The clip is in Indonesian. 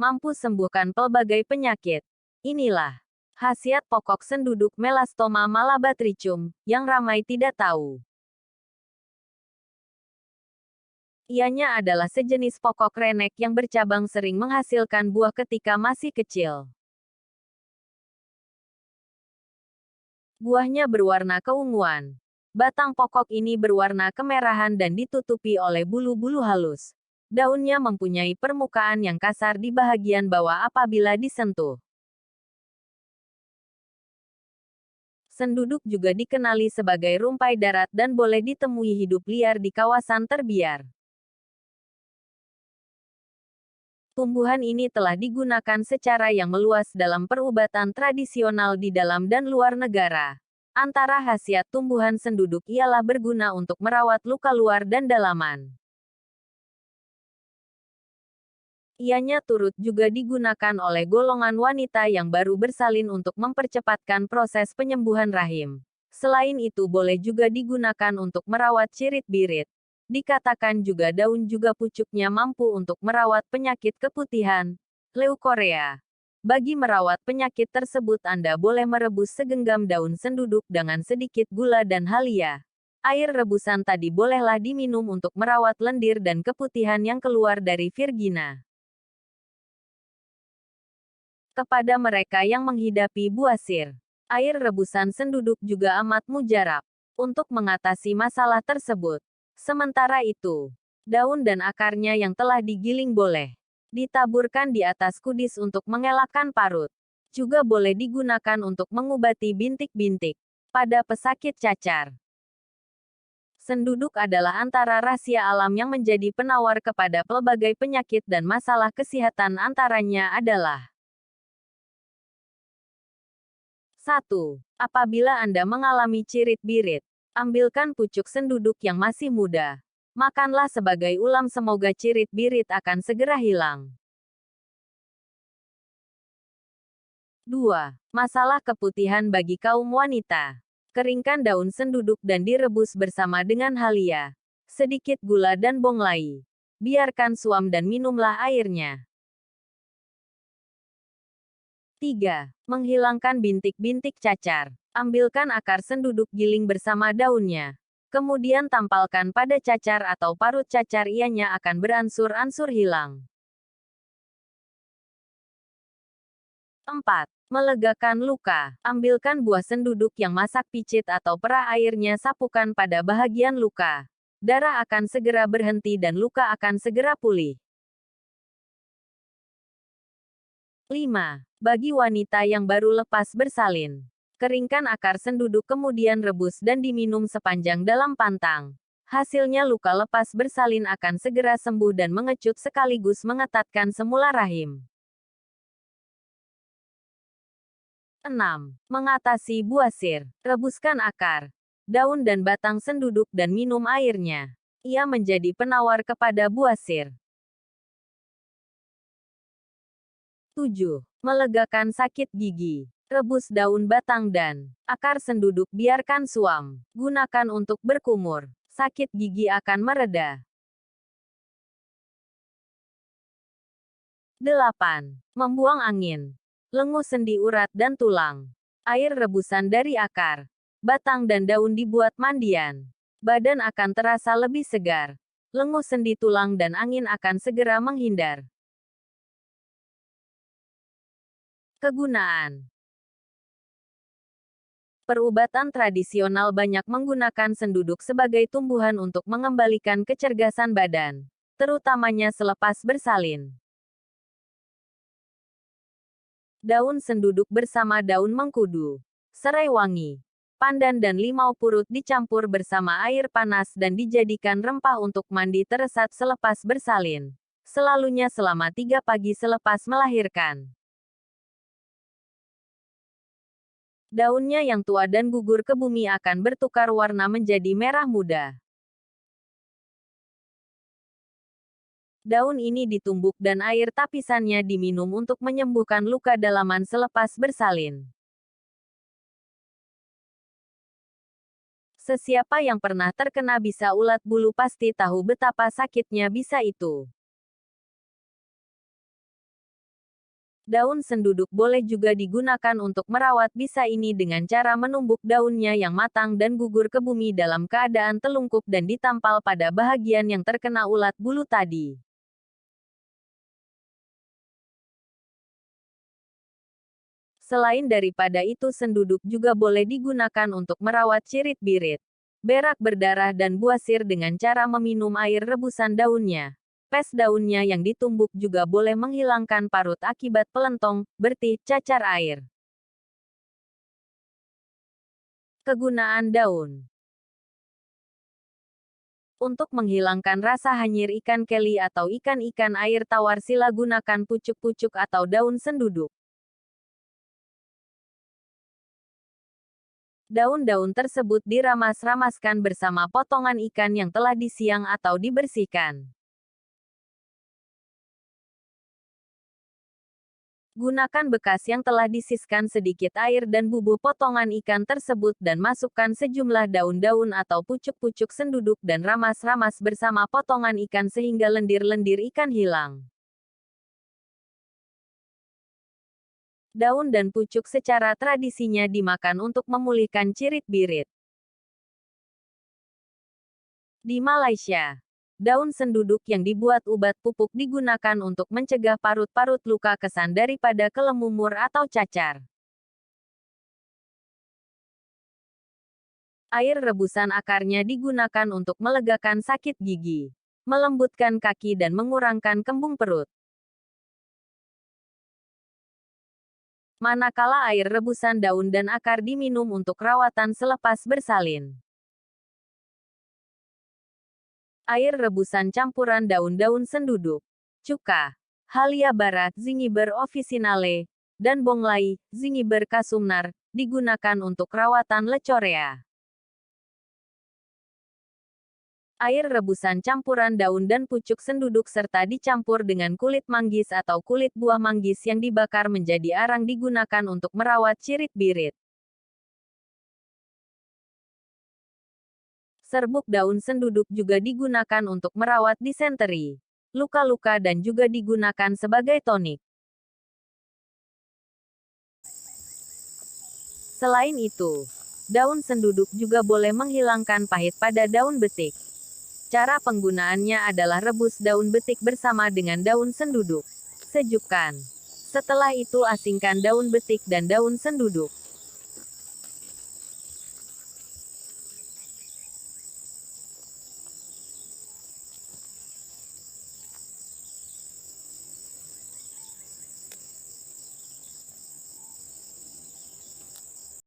mampu sembuhkan pelbagai penyakit. Inilah khasiat pokok senduduk Melastoma malabatricum, yang ramai tidak tahu. Ianya adalah sejenis pokok renek yang bercabang sering menghasilkan buah ketika masih kecil. Buahnya berwarna keunguan. Batang pokok ini berwarna kemerahan dan ditutupi oleh bulu-bulu halus. Daunnya mempunyai permukaan yang kasar di bagian bawah apabila disentuh. Senduduk juga dikenali sebagai rumpai darat dan boleh ditemui hidup liar di kawasan terbiar. Tumbuhan ini telah digunakan secara yang meluas dalam perubatan tradisional di dalam dan luar negara. Antara khasiat tumbuhan senduduk ialah berguna untuk merawat luka luar dan dalaman. Ianya turut juga digunakan oleh golongan wanita yang baru bersalin untuk mempercepatkan proses penyembuhan rahim. Selain itu boleh juga digunakan untuk merawat cirit-birit. Dikatakan juga daun juga pucuknya mampu untuk merawat penyakit keputihan, leukorea. Bagi merawat penyakit tersebut Anda boleh merebus segenggam daun senduduk dengan sedikit gula dan halia. Air rebusan tadi bolehlah diminum untuk merawat lendir dan keputihan yang keluar dari virgina. Kepada mereka yang menghidapi buasir, air rebusan senduduk juga amat mujarab untuk mengatasi masalah tersebut. Sementara itu, daun dan akarnya yang telah digiling boleh ditaburkan di atas kudis untuk mengelakkan parut. Juga boleh digunakan untuk mengobati bintik-bintik pada pesakit cacar. Senduduk adalah antara rahasia alam yang menjadi penawar kepada pelbagai penyakit dan masalah kesehatan, antaranya adalah 1. Apabila Anda mengalami cirit-birit, ambilkan pucuk senduduk yang masih muda. Makanlah sebagai ulam, semoga cirit-birit akan segera hilang. 2. Masalah keputihan bagi kaum wanita. Keringkan daun senduduk dan direbus bersama dengan halia, sedikit gula dan bonglai. Biarkan suam dan minumlah airnya. 3. Menghilangkan bintik-bintik cacar. Ambilkan akar senduduk, giling bersama daunnya. Kemudian tampalkan pada cacar atau parut cacar, ianya akan beransur-ansur hilang. 4. Melegakan luka. Ambilkan buah senduduk yang masak, picit atau perah airnya, sapukan pada bahagian luka. Darah akan segera berhenti dan luka akan segera pulih. 5. Bagi wanita yang baru lepas bersalin, keringkan akar senduduk kemudian rebus dan diminum sepanjang dalam pantang. Hasilnya luka lepas bersalin akan segera sembuh dan mengecut sekaligus mengetatkan semula rahim. 6. Mengatasi buasir. Rebuskan akar, daun dan batang senduduk dan minum airnya. Ia menjadi penawar kepada buasir. 7. Melegakan sakit gigi. Rebus daun, batang dan akar senduduk, biarkan suam. Gunakan untuk berkumur. Sakit gigi akan mereda. 8. Membuang angin. Lenguh sendi, urat dan tulang. Air rebusan dari akar, batang dan daun dibuat mandian. Badan akan terasa lebih segar. Lenguh sendi, tulang dan angin akan segera menghindar. Kegunaan. Perubatan tradisional banyak menggunakan senduduk sebagai tumbuhan untuk mengembalikan kecergasan badan, terutamanya selepas bersalin. Daun senduduk bersama daun mengkudu, serai wangi, pandan dan limau purut dicampur bersama air panas dan dijadikan rempah untuk mandi teresat selepas bersalin. Selalunya selama 3 pagi selepas melahirkan. Daunnya yang tua dan gugur ke bumi akan bertukar warna menjadi merah muda. Daun ini ditumbuk dan air tapisannya diminum untuk menyembuhkan luka dalaman selepas bersalin. Sesiapa yang pernah terkena bisa ulat bulu pasti tahu betapa sakitnya bisa itu. Daun senduduk boleh juga digunakan untuk merawat bisa ini dengan cara menumbuk daunnya yang matang dan gugur ke bumi dalam keadaan telungkup dan ditampal pada bagian yang terkena ulat bulu tadi. Selain daripada itu senduduk juga boleh digunakan untuk merawat cirit-birit, berak berdarah dan buasir dengan cara meminum air rebusan daunnya. Pes daunnya yang ditumbuk juga boleh menghilangkan parut akibat pelentong, bertih, cacar air. Kegunaan daun. Untuk menghilangkan rasa hanyir ikan keli atau ikan-ikan air tawar sila gunakan pucuk-pucuk atau daun senduduk. Daun-daun tersebut diramas-ramaskan bersama potongan ikan yang telah disiang atau dibersihkan. Gunakan bekas yang telah disiskan sedikit air dan bubuh potongan ikan tersebut dan masukkan sejumlah daun-daun atau pucuk-pucuk senduduk dan ramas-ramas bersama potongan ikan sehingga lendir-lendir ikan hilang. Daun dan pucuk secara tradisinya dimakan untuk memulihkan cirit-birit. Di Malaysia, daun senduduk yang dibuat ubat pupuk digunakan untuk mencegah parut-parut luka kesan daripada kelemumur atau cacar. Air rebusan akarnya digunakan untuk melegakan sakit gigi, melembutkan kaki dan mengurangkan kembung perut. Manakala air rebusan daun dan akar diminum untuk rawatan selepas bersalin. Air rebusan campuran daun-daun senduduk, cuka, Halia bara, Zingiber officinale, dan bonglai, Zingiber kasumnar, digunakan untuk rawatan lecorea. Air rebusan campuran daun dan pucuk senduduk serta dicampur dengan kulit manggis atau kulit buah manggis yang dibakar menjadi arang digunakan untuk merawat cirit-birit. Serbuk daun senduduk juga digunakan untuk merawat disenteri, luka-luka dan juga digunakan sebagai tonik. Selain itu, daun senduduk juga boleh menghilangkan pahit pada daun betik. Cara penggunaannya adalah rebus daun betik bersama dengan daun senduduk. Sejukkan. Setelah itu asingkan daun betik dan daun senduduk.